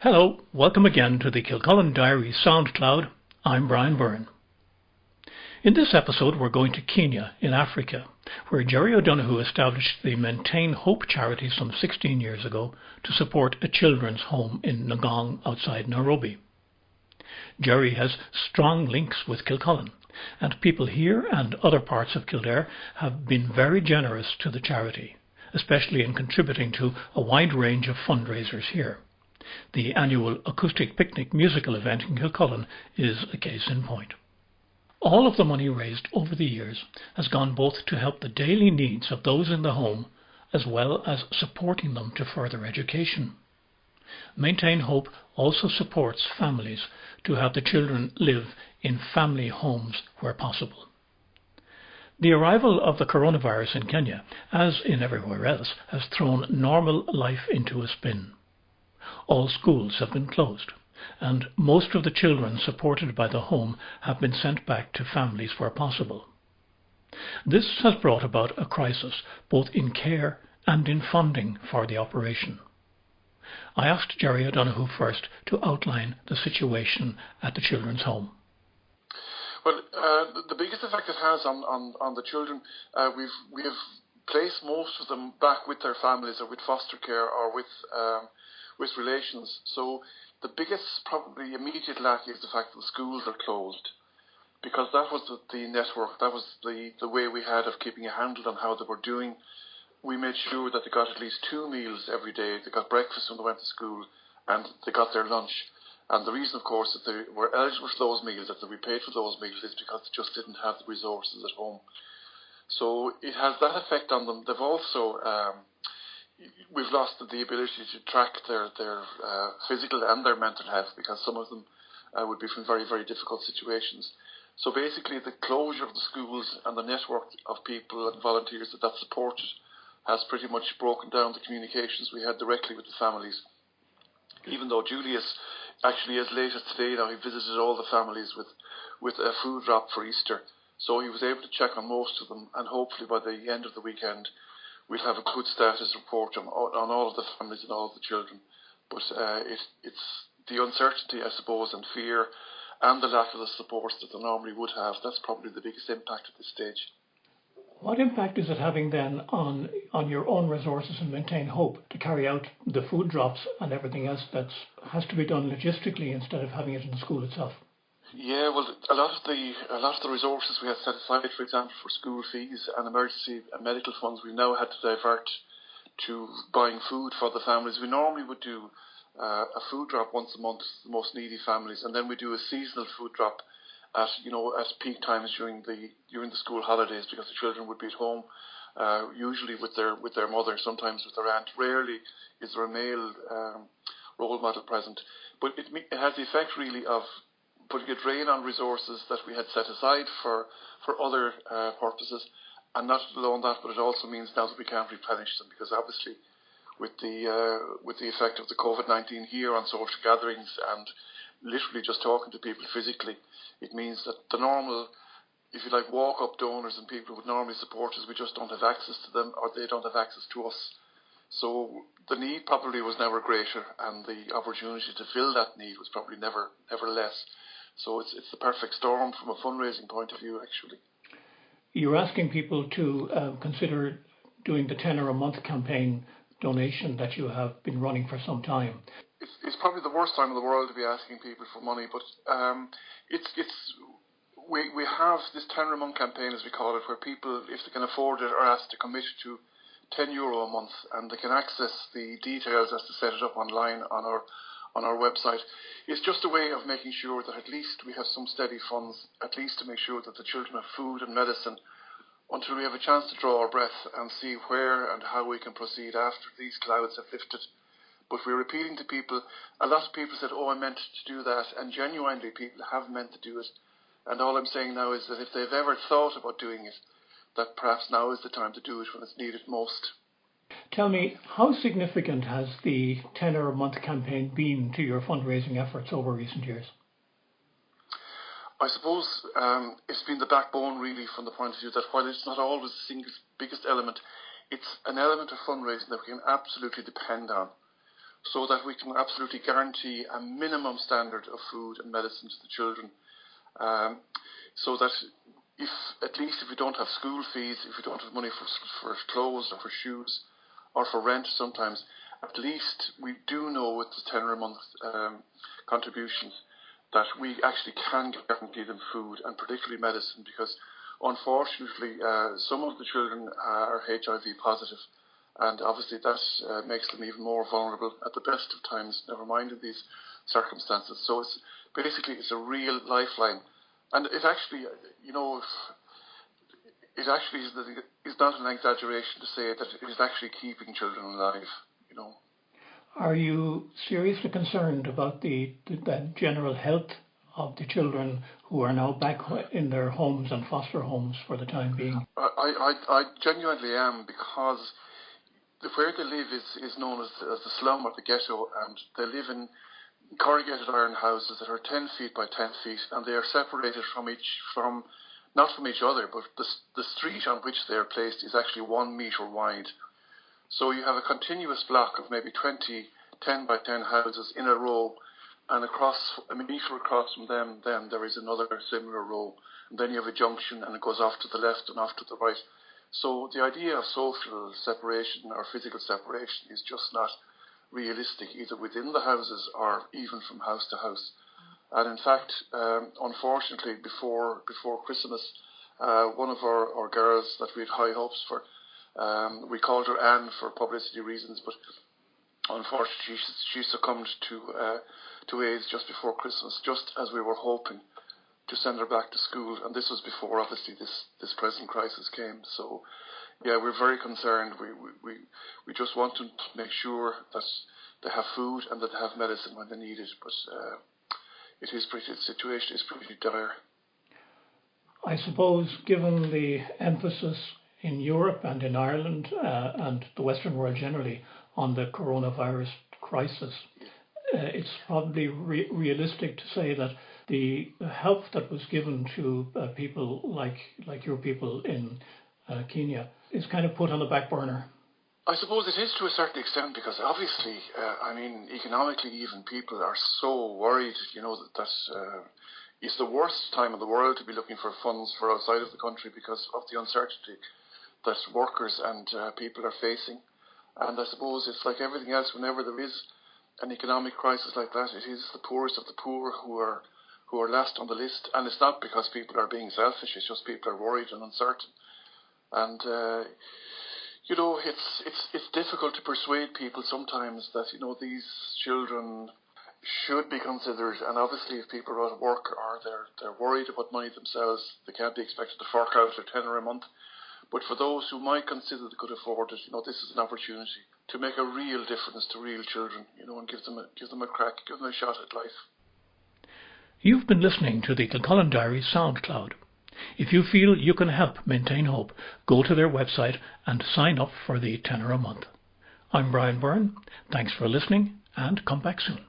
Hello, welcome again to the Kilcullen Diary SoundCloud. I'm Brian Byrne. In this episode we're going to Kenya in Africa, where Gerry O'Donoghue established the Maintain Hope charity some 16 years ago to support a children's home in Ngong outside Nairobi. Gerry has strong links with Kilcullen, and people here and other parts of Kildare have been very generous to the charity, especially in contributing to a wide range of fundraisers here. The annual Acoustic Picnic musical event in Kilcullen is a case in point. All of the money raised over the years has gone both to help the daily needs of those in the home as well as supporting them to further education. Maintain Hope also supports families to have the children live in family homes where possible. The arrival of the coronavirus in Kenya, as in everywhere else, has thrown normal life into a spin. All schools have been closed, and most of the children supported by the home have been sent back to families where possible. This has brought about a crisis both in care and in funding for the operation. I asked Gerry O'Donoghue first to outline the situation at the children's home. Well, the biggest effect it has on the children, we have placed most of them back with their families or with foster care or with relations. So the biggest probably immediate lack is the fact that the schools are closed, because that was the network, that was the way we had of keeping a handle on how they were doing. We made sure that they got at least 2 meals every day. They got breakfast when they went to school and they got their lunch. And the reason, of course, that they were eligible for those meals, that we paid for those meals, is because they just didn't have the resources at home. So it has that effect on them. They've also we've lost the ability to track their physical and their mental health, because some of them would be from very, very difficult situations. So basically the closure of the schools and the network of people and volunteers that supported has pretty much broken down the communications we had directly with the families. Even though Julius, actually as late as today now, he visited all the families with a food drop for Easter. So he was able to check on most of them, and hopefully by the end of the weekend we'll have a good status report on all of the families and all of the children. But it's the uncertainty, I suppose, and fear and the lack of the support that they normally would have. That's probably the biggest impact at this stage. What impact is it having then on your own resources and Maintain Hope to carry out the food drops and everything else that has to be done logistically instead of having it in the school itself? Yeah, well, a lot of the resources we had set aside, for example, for school fees and emergency and medical funds, we now had to divert to buying food for the families. We normally would do a food drop once a month to the most needy families, and then we do a seasonal food drop at peak times during the school holidays, because the children would be at home, usually with their mother, sometimes with their aunt. Rarely is there a male role model present, but it has the effect really of putting a drain on resources that we had set aside for other purposes, and not alone that, but it also means now that we can't replenish them, because obviously with the effect of the COVID-19 here on social gatherings and literally just talking to people physically, it means that the normal, if you like, walk-up donors and people who would normally support us, we just don't have access to them, or they don't have access to us. So the need probably was never greater, and the opportunity to fill that need was probably never less. So it's the perfect storm from a fundraising point of view, actually. You're asking people to consider doing the tenner a month campaign donation that you have been running for some time. It's probably the worst time in the world to be asking people for money, but we have this tenner a month campaign, as we call it, where people, if they can afford it, are asked to commit to €10 a month, and they can access the details as to set it up online on our website. It's just a way of making sure that at least we have some steady funds, at least to make sure that the children have food and medicine until we have a chance to draw our breath and see where and how we can proceed after these clouds have lifted. But we're appealing to people. A lot of people said, I meant to do that, and genuinely people have meant to do it. And all I'm saying now is that if they've ever thought about doing it, that perhaps now is the time to do it when it's needed most. Tell me, how significant has the tenner a month campaign been to your fundraising efforts over recent years? I suppose it's been the backbone, really, from the point of view that while it's not always the biggest element, it's an element of fundraising that we can absolutely depend on. so that we can absolutely guarantee a minimum standard of food and medicine to the children, so that at least if we don't have school fees, if we don't have money for clothes or for shoes or for rent sometimes, at least we do know with the tenner a month contributions that we actually can guarantee them food and particularly medicine, because unfortunately some of the children are HIV positive, and obviously that makes them even more vulnerable at the best of times, never mind in these circumstances. So it's a real lifeline, and it actually, it actually is not an exaggeration to say that it is actually keeping children alive. Are you seriously concerned about the general health of the children who are now back in their homes and foster homes for the time being? I genuinely am, because where they live is known as the slum or the ghetto, and they live in corrugated iron houses that are 10 feet by 10 feet, and they are separated not from each other, but the street on which they are placed is actually 1 metre wide. So you have a continuous block of maybe 20 10 by 10 houses in a row, and a metre across from them, then there is another similar row, and then you have a junction, and it goes off to the left and off to the right. So the idea of social separation or physical separation is just not realistic, either within the houses or even from house to house. And in fact, unfortunately, before Christmas, one of our girls that we had high hopes for, we called her Anne for publicity reasons, but unfortunately she succumbed to AIDS just before Christmas, just as we were hoping to send her back to school. And this was before, obviously, this present crisis came. So, yeah, we're very concerned. We just want to make sure that they have food and that they have medicine when they need it. But the situation is pretty dire. I suppose, given the emphasis in Europe and in Ireland and the Western world generally on the coronavirus crisis, it's probably realistic to say that the help that was given to people like your people in Kenya is kind of put on the back burner. I suppose it is to a certain extent, because obviously, economically even people are so worried, that it's the worst time in the world to be looking for funds for outside of the country because of the uncertainty that workers and people are facing. And I suppose it's like everything else, whenever there is an economic crisis like that, it is the poorest of the poor who are last on the list. And it's not because people are being selfish, it's just people are worried and uncertain. And it's difficult to persuade people sometimes that these children should be considered. And obviously, if people are out of work or they're worried about money themselves, they can't be expected to fork out a tenner a month. But for those who might consider they could afford it, this is an opportunity to make a real difference to real children, and give them a crack, give them a shot at life. You've been listening to the Kilcullen Diary SoundCloud. If you feel you can help maintain hope, go to their website and sign up for the tenner a month. I'm Brian Byrne. Thanks for listening, and come back soon.